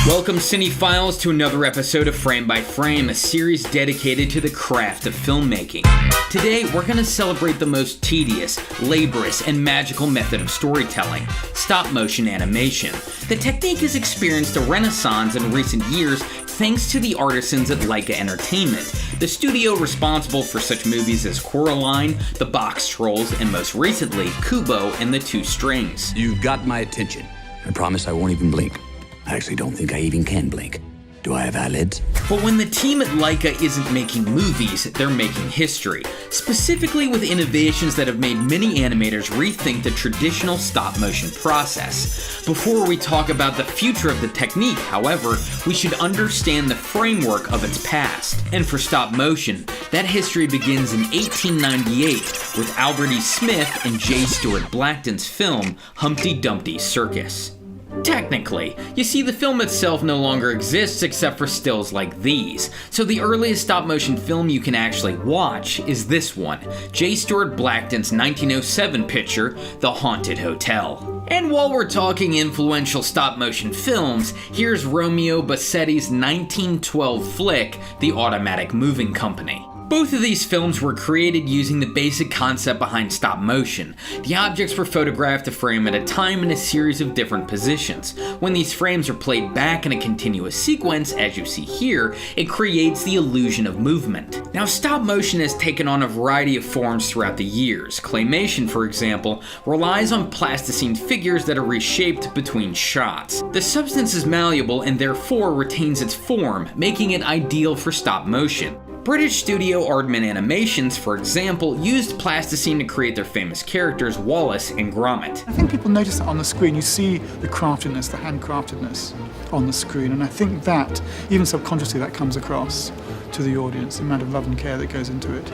Welcome, cinephiles, to another episode of Frame by Frame, a series dedicated to the craft of filmmaking. Today, we're going to celebrate the most tedious, laborious, and magical method of storytelling, stop-motion animation. The technique has experienced a renaissance in recent years thanks to the artisans at Laika Entertainment, the studio responsible for such movies as Coraline, The Box Trolls, and most recently, KUBO and the Two Strings. You've got my attention. I promise I won't even blink. I actually don't think I even can blink. Do I have eyelids? But when the team at Laika isn't making movies, they're making history, specifically with innovations that have made many animators rethink the traditional stop-motion process. Before we talk about the future of the technique, however, we should understand the framework of its past. And for stop-motion, that history begins in 1898 with Albert E. Smith and J. Stuart Blackton's film Humpty Dumpty's Circus. Technically, you see, the film itself no longer exists except for stills like these, so the earliest stop-motion film you can actually watch is this one, J. Stuart Blackton's 1907 picture, The Haunted Hotel. And while we're talking influential stop-motion films, here's Romeo Bassetti's 1912 flick, The Automatic Moving Company. Both of these films were created using the basic concept behind stop motion. The objects were photographed a frame at a time in a series of different positions. When these frames are played back in a continuous sequence, as you see here, it creates the illusion of movement. Now, stop motion has taken on a variety of forms throughout the years. Claymation, for example, relies on plasticine figures that are reshaped between shots. The substance is malleable and therefore retains its form, making it ideal for stop motion. British studio Aardman Animations, for example, used plasticine to create their famous characters Wallace and Gromit. I think people notice that on the screen. You see the craftiness, the handcraftedness on the screen, and I think that, even subconsciously, that comes across to the audience, the amount of love and care that goes into it.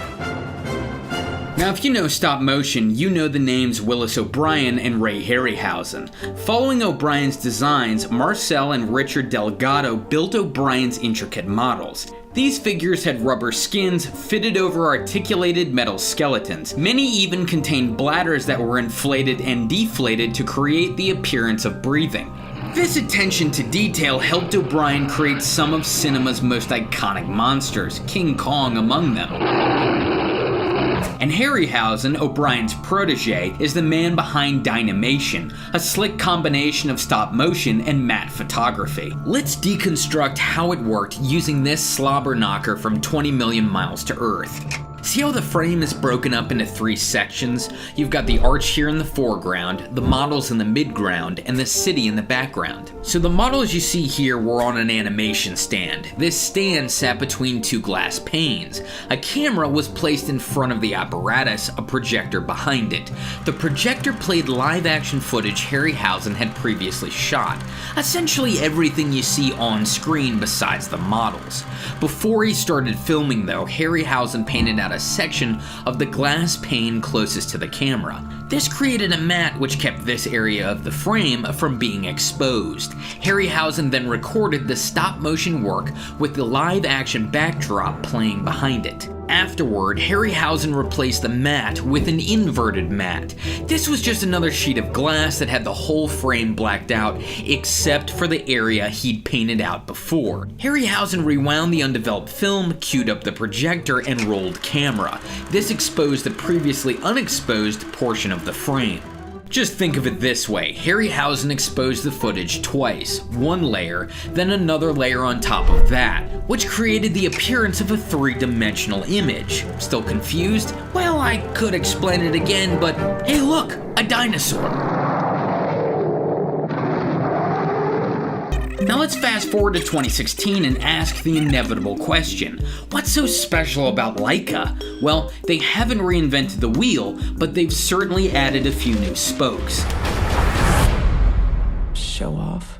Now, if you know stop motion, you know the names Willis O'Brien and Ray Harryhausen. Following O'Brien's designs, Marcel and Richard Delgado built O'Brien's intricate models. These figures had rubber skins fitted over articulated metal skeletons. Many even contained bladders that were inflated and deflated to create the appearance of breathing. This attention to detail helped O'Brien create some of cinema's most iconic monsters, King Kong among them. And Harryhausen, O'Brien's protege, is the man behind Dynamation, a slick combination of stop motion and matte photography. Let's deconstruct how it worked using this slobber knocker from 20 Million Miles to Earth. See how the frame is broken up into three sections? You've got the arch here in the foreground, the models in the midground, and the city in the background. So the models you see here were on an animation stand. This stand sat between two glass panes. A camera was placed in front of the apparatus, a projector behind it. The projector played live-action footage Harryhausen had previously shot. Essentially everything you see on screen besides the models. Before he started filming though, Harryhausen painted out a section of the glass pane closest to the camera. This created a mat which kept this area of the frame from being exposed. Harryhausen then recorded the stop-motion work with the live-action backdrop playing behind it. Afterward, Harryhausen replaced the mat with an inverted mat. This was just another sheet of glass that had the whole frame blacked out, except for the area he'd painted out before. Harryhausen rewound the undeveloped film, queued up the projector, and rolled camera. This exposed the previously unexposed portion of the frame. Just think of it this way, Harryhausen exposed the footage twice, one layer, then another layer on top of that, which created the appearance of a three-dimensional image. Still confused? Well, I could explain it again, but hey look, a dinosaur. Now let's fast forward to 2016 and ask the inevitable question. What's so special about Laika? Well, they haven't reinvented the wheel, but they've certainly added a few new spokes. Show off.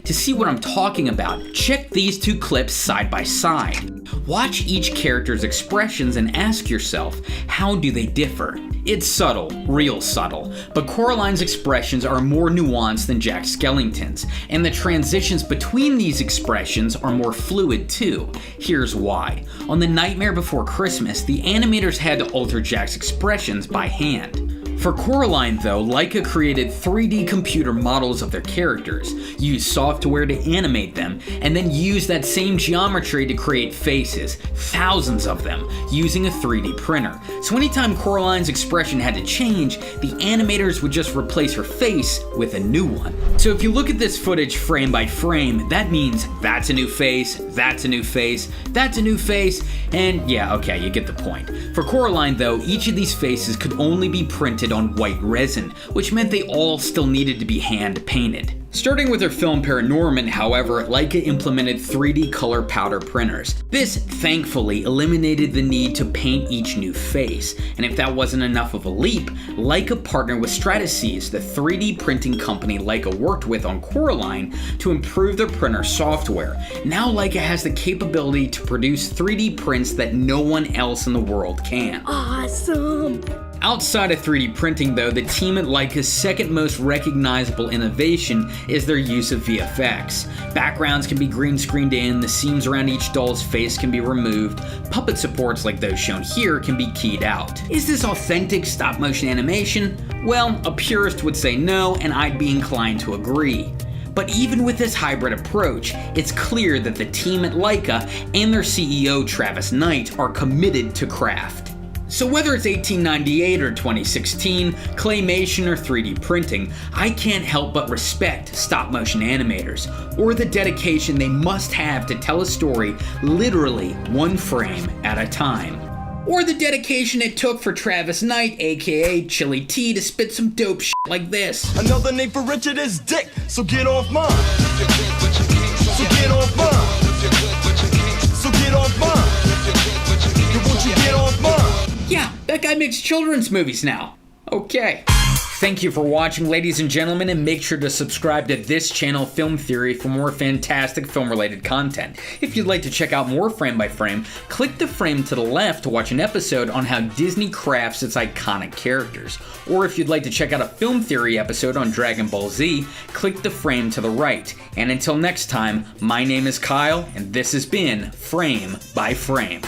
To see what I'm talking about, check these two clips side by side. Watch each character's expressions and ask yourself, how do they differ? It's subtle, real subtle, but Coraline's expressions are more nuanced than Jack Skellington's, and the transitions between these expressions are more fluid too. Here's why. On The Nightmare Before Christmas, the animators had to alter Jack's expressions by hand. For Coraline though, Laika created 3D computer models of their characters, used software to animate them, and then used that same geometry to create faces, thousands of them, using a 3D printer. So anytime Coraline's expression had to change, the animators would just replace her face with a new one. So if you look at this footage frame by frame, that means that's a new face, that's a new face, that's a new face, and yeah, okay, you get the point. For Coraline though, each of these faces could only be printed on white resin, which meant they all still needed to be hand painted. Starting with her film Paranorman, however, Laika implemented 3D color powder printers. This, thankfully, eliminated the need to paint each new face, and if that wasn't enough of a leap, Laika partnered with Stratasys, the 3D printing company Laika worked with on Coraline, to improve their printer software. Now Laika has the capability to produce 3D prints that no one else in the world can. Awesome! Outside of 3D printing though, the team at Laika's second most recognizable innovation is their use of VFX. Backgrounds can be green screened in, the seams around each doll's face can be removed, puppet supports like those shown here can be keyed out. Is this authentic stop motion animation? Well, a purist would say no, and I'd be inclined to agree. But even with this hybrid approach, it's clear that the team at Laika and their CEO Travis Knight are committed to craft. So whether it's 1898 or 2016, claymation or 3D printing, I can't help but respect stop-motion animators, or the dedication they must have to tell a story literally one frame at a time. Or the dedication it took for Travis Knight, aka Chili T, to spit some dope shit like this. Another name for Richard is Dick, so get off mine. So get off mine. So get off mine. Won't you get off mine? Yeah, that guy makes children's movies now. Okay. Thank you for watching, ladies and gentlemen, and make sure to subscribe to this channel, Film Theory, for more fantastic film-related content. If you'd like to check out more frame by frame, click the frame to the left to watch an episode on how Disney crafts its iconic characters. Or if you'd like to check out a Film Theory episode on Dragon Ball Z, click the frame to the right. And until next time, my name is Kyle, and this has been Frame by Frame.